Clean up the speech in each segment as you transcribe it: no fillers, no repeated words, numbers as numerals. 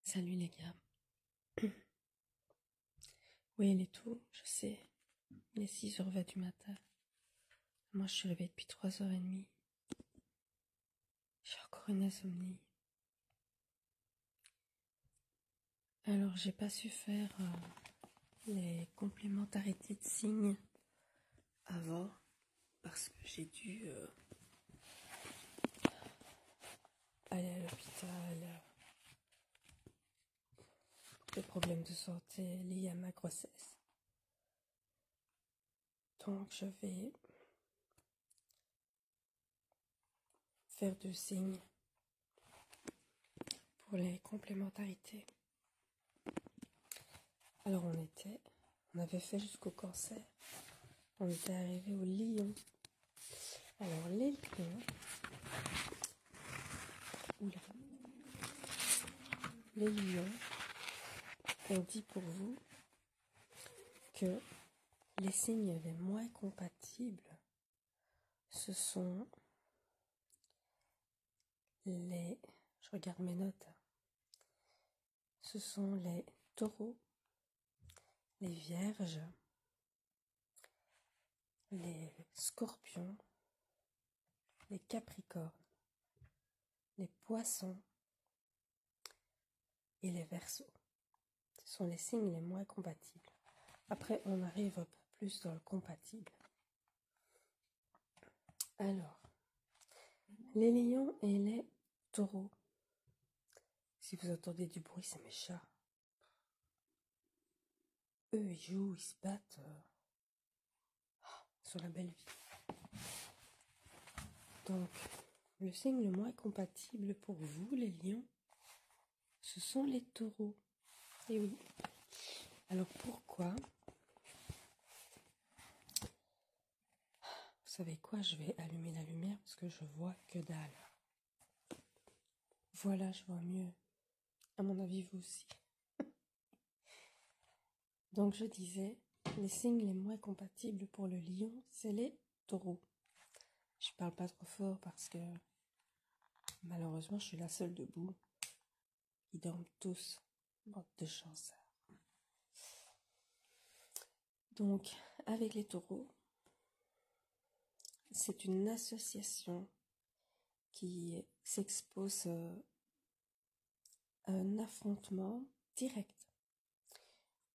Salut les gars. Oui, il est tôt, je sais. Il est 6h20 du matin. Moi, je suis réveillée depuis 3h30. J'ai encore une insomnie. Alors, j'ai pas su faire les complémentarités de signes avant parce que j'ai dû aller à l'hôpital pour des problèmes de santé liés à ma grossesse. Donc, je vais faire 2 signes pour les complémentarités. Alors, on avait fait jusqu'au cancer. On était arrivé au lion. Alors, les lions, les lions, on dit pour vous que les signes les moins compatibles, ce sont les, je regarde mes notes, ce sont les taureaux, les vierges, les scorpions, les capricornes, les poissons et les verseaux. Ce sont les signes les moins compatibles. Après, on arrive un peu plus dans le compatible. Alors, les lions et les taureaux. Si vous entendez du bruit, c'est mes chats. Eux, ils jouent, ils se battent sur la belle vie. Donc, le signe le moins compatible pour vous, les lions, ce sont les taureaux. Et oui. Alors pourquoi? Vous savez quoi? Je vais allumer la lumière parce que je vois que dalle. Voilà, je vois mieux. À mon avis, vous aussi. Donc je disais, les signes les moins compatibles pour le lion, c'est les taureaux. Je parle pas trop fort parce que malheureusement, je suis la seule debout. Ils dorment tous. Bande de chanceux. Donc, avec les taureaux, c'est une association qui s'expose à un affrontement direct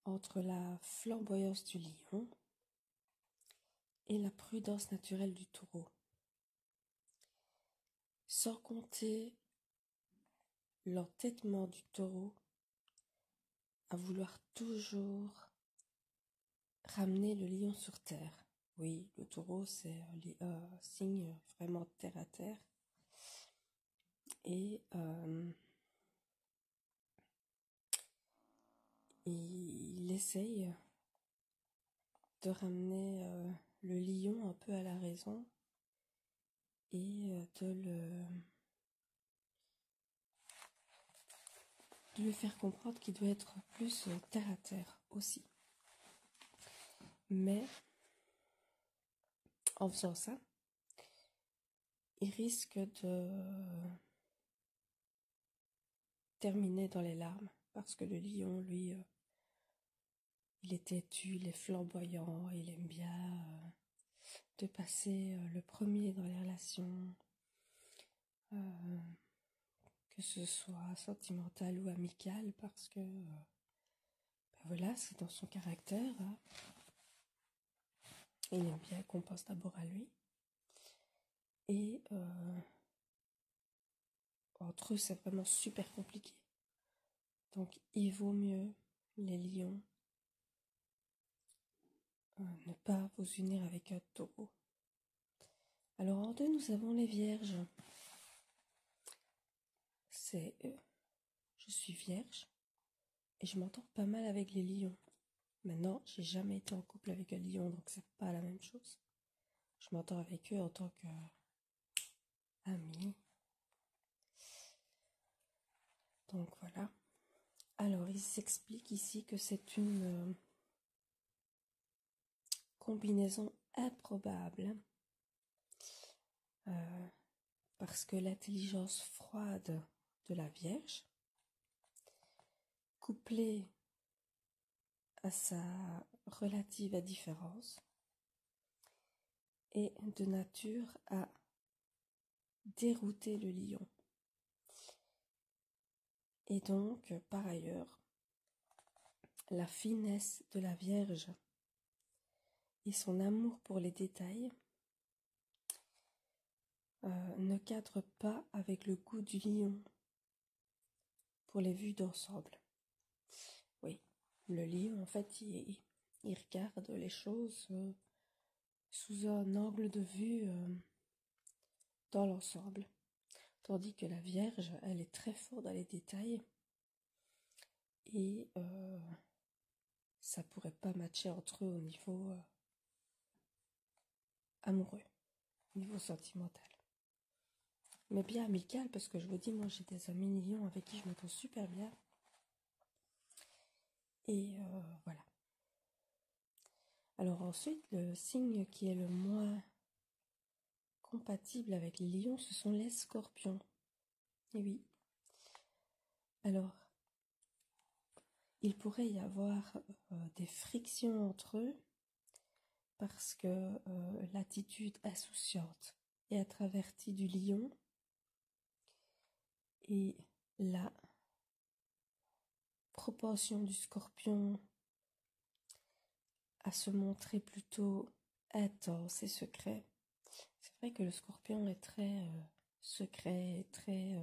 entre la flamboyance du lion et la prudence naturelle du taureau. Sans compter l'entêtement du taureau à vouloir toujours ramener le lion sur terre. Oui, le taureau, c'est un signe vraiment terre à terre. Et il essaye de ramener le lion un peu à la raison et de lui faire comprendre qu'il doit être plus terre à terre aussi. Mais en faisant ça, il risque de terminer dans les larmes parce que le lion, lui, il est têtu, il est flamboyant, il aime bien de passer le premier dans les relations, que ce soit sentimental ou amical, parce que voilà, c'est dans son caractère. Hein. Il aime bien qu'on pense d'abord à lui. Et entre eux, c'est vraiment super compliqué. Donc, il vaut mieux, les lions, ne pas vous unir avec un taureau. Alors, en deux, nous avons les vierges. C'est je suis vierge et je m'entends pas mal avec les lions. Maintenant, j'ai jamais été en couple avec un lion, donc c'est pas la même chose. Je m'entends avec eux en tant qu'ami. Donc voilà. Alors, il s'explique ici que c'est une combinaison improbable parce que l'intelligence froide de la Vierge couplé à sa relative indifférence, est de nature à dérouter le lion. Et donc, par ailleurs, la finesse de la Vierge et son amour pour les détails ne cadrent pas avec le goût du lion pour les vues d'ensemble. Oui, le lion, en fait, il regarde les choses sous un angle de vue dans l'ensemble. Tandis que la Vierge, elle est très forte dans les détails et ça pourrait pas matcher entre eux au niveau amoureux, au niveau sentimental. Mais bien amical, parce que je vous dis, moi j'ai des amis lions avec qui je m'entends super bien. Et voilà. Alors ensuite, le signe qui est le moins compatible avec les lions, ce sont les scorpions. Et oui. Alors, il pourrait y avoir des frictions entre eux parce que l'attitude insouciante et introvertie du lion et la propension du scorpion à se montrer plutôt intense et secret. C'est vrai que le scorpion est très secret, très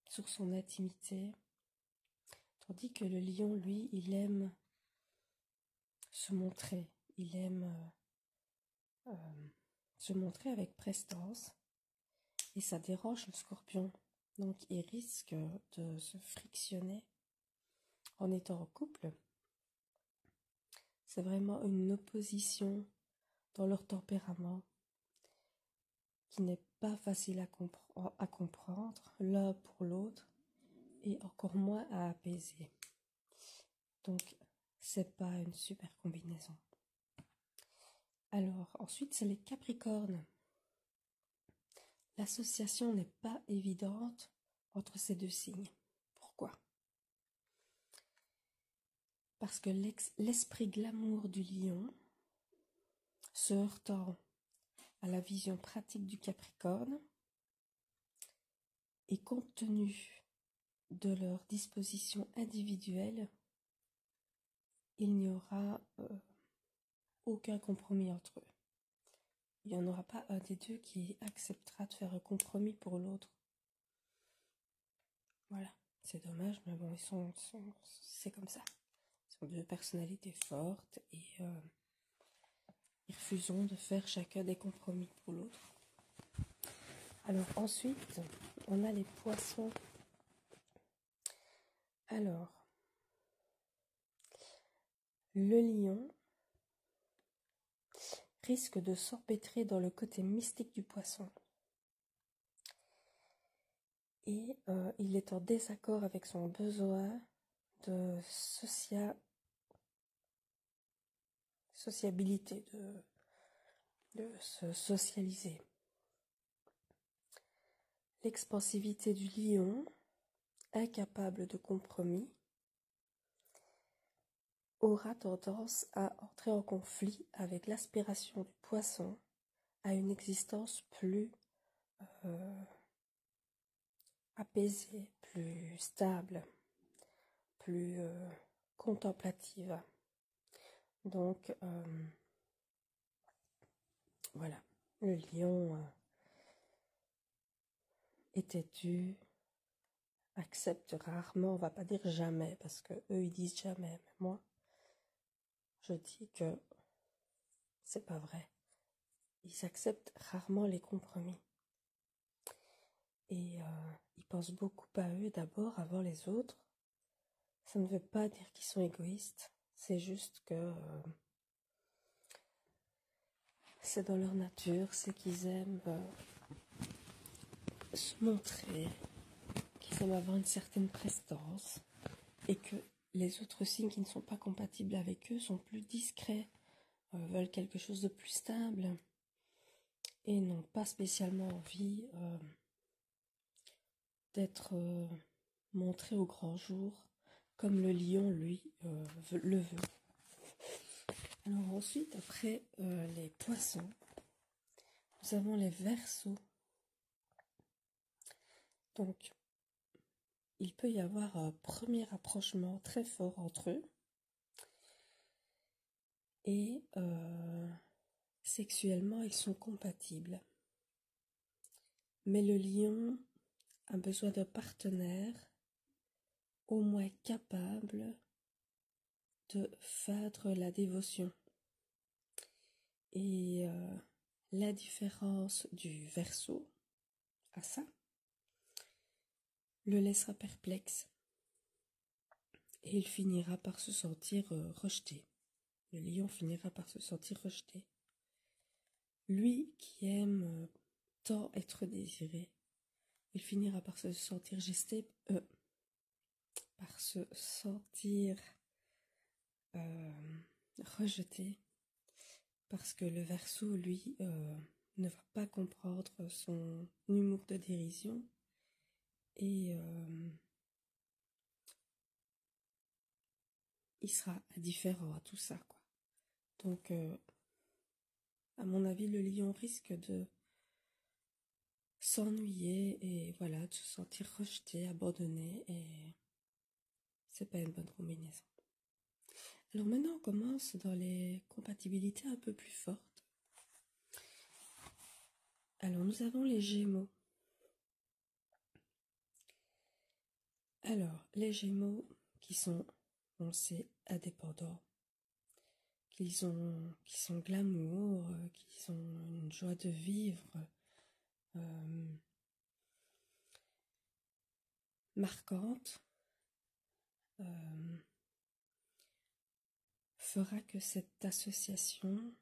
sur son intimité, tandis que le lion, lui, il aime se montrer, il aime se montrer avec prestance, et ça dérange le scorpion, donc il risque de se frictionner en étant en couple. C'est vraiment une opposition dans leur tempérament qui n'est pas facile à comprendre l'un pour l'autre et encore moins à apaiser. Donc, c'est pas une super combinaison. Alors, ensuite, c'est les Capricornes. L'association n'est pas évidente entre ces deux signes. Pourquoi ? Parce que l'esprit glamour du lion, se heurtant à la vision pratique du Capricorne, et compte tenu de leur disposition individuelle, il n'y aura aucun compromis entre eux. Il n'y en aura pas un des deux qui acceptera de faire un compromis pour l'autre. Voilà, c'est dommage, mais bon, c'est comme ça. Ils sont deux personnalités fortes et ils refuseront de faire chacun des compromis pour l'autre. Alors ensuite, on a les poissons. Alors, le lion risque de s'empêtrer dans le côté mystique du poisson. Et il est en désaccord avec son besoin de sociabilité, de se socialiser. L'expansivité du lion, incapable de compromis, aura tendance à entrer en conflit avec l'aspiration du poisson à une existence plus apaisée, plus stable, plus contemplative. Donc, voilà, le lion est têtu, accepte rarement, on va pas dire jamais, parce que eux ils disent jamais, mais moi, je dis que c'est pas vrai. Ils acceptent rarement les compromis. Et ils pensent beaucoup à eux d'abord, avant les autres. Ça ne veut pas dire qu'ils sont égoïstes, c'est juste que c'est dans leur nature, c'est qu'ils aiment se montrer, qu'ils aiment avoir une certaine prestance, et que les autres signes qui ne sont pas compatibles avec eux sont plus discrets, veulent quelque chose de plus stable, et n'ont pas spécialement envie d'être montrer au grand jour, comme le lion, lui, le veut. Alors ensuite, après les poissons, nous avons les Verseaux. Donc, il peut y avoir un premier rapprochement très fort entre eux. Et sexuellement, ils sont compatibles. Mais le lion a besoin d'un partenaire au moins capable de feindre la dévotion. Et la différence du Verseau à ça le laissera perplexe. Et il finira par se sentir rejeté. Le lion finira par se sentir rejeté. Lui qui aime tant être désiré, il finira par se sentir par se sentir rejeté, parce que le Verseau, lui, ne va pas comprendre son humour de dérision et il sera indifférent à tout ça, quoi. Donc, à mon avis, le lion risque de s'ennuyer et voilà, de se sentir rejeté, abandonné, et c'est pas une bonne combinaison. Alors maintenant, on commence dans les compatibilités un peu plus fortes. Alors, nous avons les Gémeaux. Alors, les Gémeaux qui sont, on sait, indépendants, qui sont glamour, qui ont une joie de vivre marquante, fera que cette association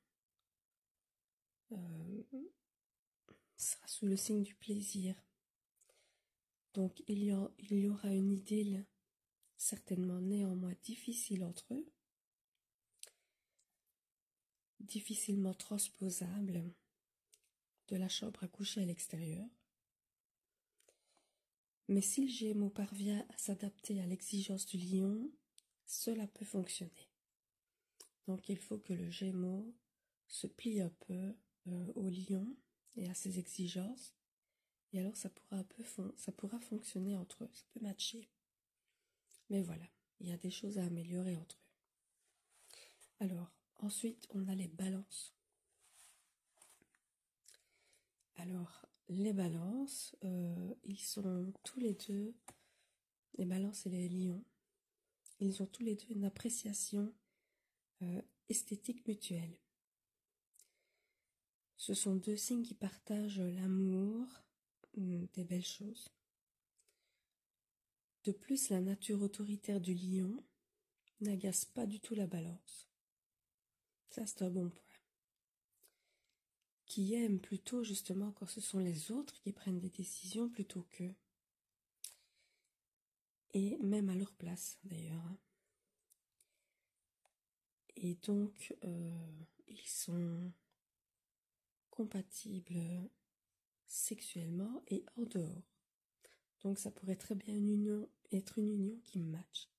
sera sous le signe du plaisir. Donc il y aura une idylle certainement néanmoins difficile entre eux, difficilement transposable de la chambre à coucher à l'extérieur. Mais si le Gémeaux parvient à s'adapter à l'exigence du lion, cela peut fonctionner. Donc il faut que le Gémeaux se plie un peu au lion et à ses exigences, et alors ça pourra fonctionner entre eux, ça peut matcher. Mais voilà, il y a des choses à améliorer entre eux. Alors, ensuite, on a les balances. Alors, les balances, ils sont tous les deux, les balances et les lions, ils ont tous les deux une appréciation esthétique mutuelle. Ce sont deux signes qui partagent l'amour des belles choses. De plus, la nature autoritaire du lion n'agace pas du tout la balance. Ça, c'est un bon point. Qui aime plutôt justement quand ce sont les autres qui prennent des décisions plutôt qu'eux. Et même à leur place d'ailleurs. Et donc, ils sont compatibles sexuellement et en dehors. Donc ça pourrait très bien être une union qui match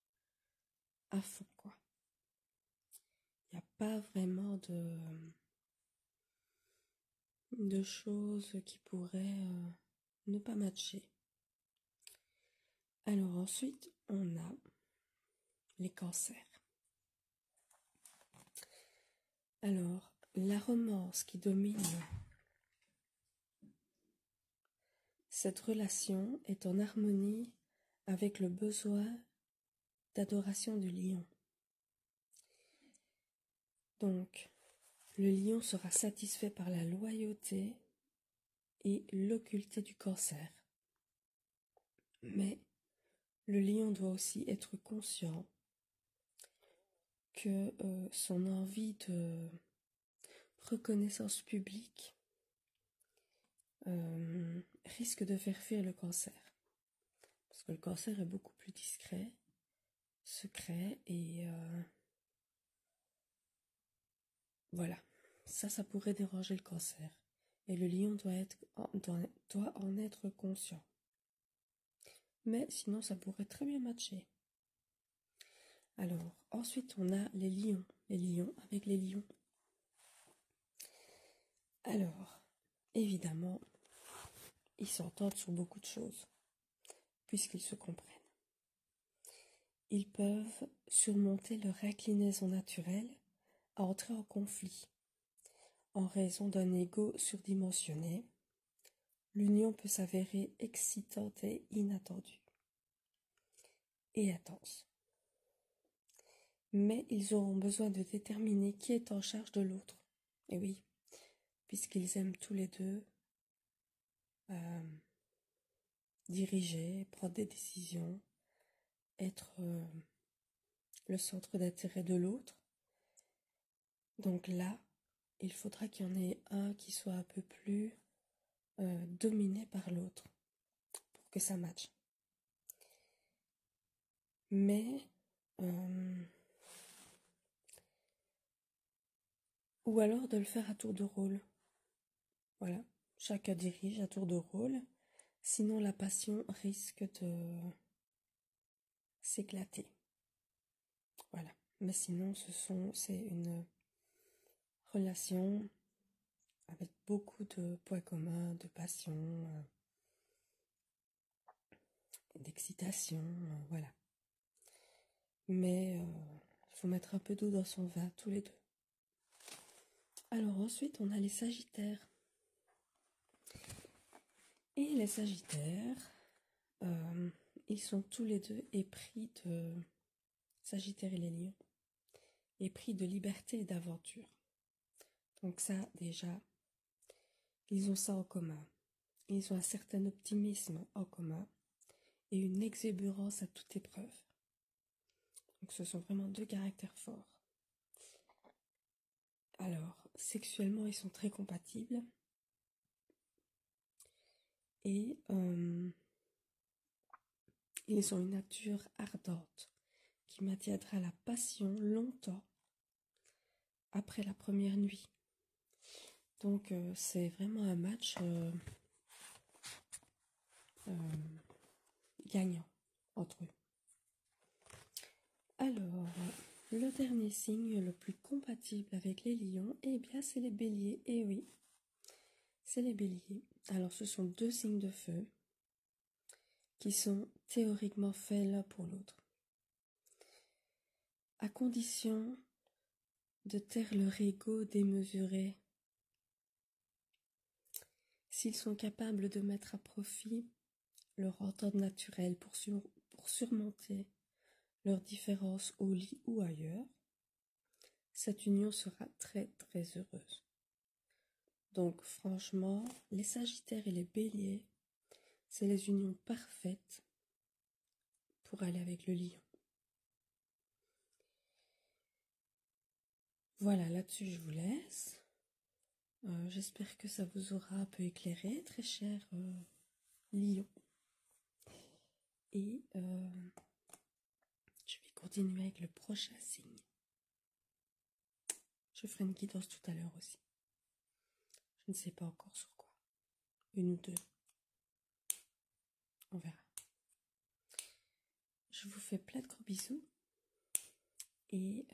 à fond, quoi. Il n'y a pas vraiment de choses qui pourraient ne pas matcher. Alors ensuite, on a les cancers. Alors, la romance qui domine cette relation est en harmonie avec le besoin d'adoration du lion. Donc, le lion sera satisfait par la loyauté et l'occulté du cancer. Mais le lion doit aussi être conscient que son envie de reconnaissance publique risque de faire fuir le cancer. Parce que le cancer est beaucoup plus discret, secret, et voilà. Ça pourrait déranger le cancer. Et le lion doit en être conscient. mais sinon ça pourrait très bien matcher. Alors, ensuite on a les lions avec les lions. Alors, évidemment, ils s'entendent sur beaucoup de choses, puisqu'ils se comprennent. Ils peuvent surmonter leur inclinaison naturelle à entrer en conflit. En raison d'un ego surdimensionné, l'union peut s'avérer excitante et inattendue. Et intense. Mais ils auront besoin de déterminer qui est en charge de l'autre. Et oui, puisqu'ils aiment tous les deux diriger, prendre des décisions, être le centre d'intérêt de l'autre. Donc là, il faudra qu'il y en ait un qui soit un peu plus dominé par l'autre pour que ça matche. Mais ou alors de le faire à tour de rôle. Voilà, chacun dirige à tour de rôle, sinon la passion risque de s'éclater. Voilà, mais sinon c'est une relation avec beaucoup de points communs, de passion, d'excitation, voilà. Mais il faut mettre un peu d'eau dans son vin, tous les deux. Alors ensuite, on a les Sagittaires. Et les Sagittaires, ils sont tous les deux épris de Sagittaire et les Lions, épris de liberté et d'aventure. Donc ça, déjà, ils ont ça en commun. Ils ont un certain optimisme en commun et une exubérance à toute épreuve. Donc ce sont vraiment deux caractères forts. Alors, sexuellement, ils sont très compatibles. Et ils ont une nature ardente qui maintiendra la passion longtemps après la première nuit. Donc c'est vraiment un match gagnant entre eux. Alors, le dernier signe le plus compatible avec les lions, eh bien c'est les béliers. Eh oui, c'est les béliers. Alors ce sont deux signes de feu qui sont théoriquement faits l'un pour l'autre. À condition de taire leur ego démesuré, s'ils sont capables de mettre à profit leur entente naturelle pour surmonter leurs différences au lit ou ailleurs, cette union sera très très heureuse. Donc franchement, les Sagittaires et les Béliers, c'est les unions parfaites pour aller avec le Lion. Voilà, là-dessus je vous laisse. J'espère que ça vous aura un peu éclairé, très cher Lion. Et je vais continuer avec le prochain signe. Je ferai une guidance tout à l'heure aussi. Je ne sais pas encore sur quoi. Une ou deux. On verra. Je vous fais plein de gros bisous. Et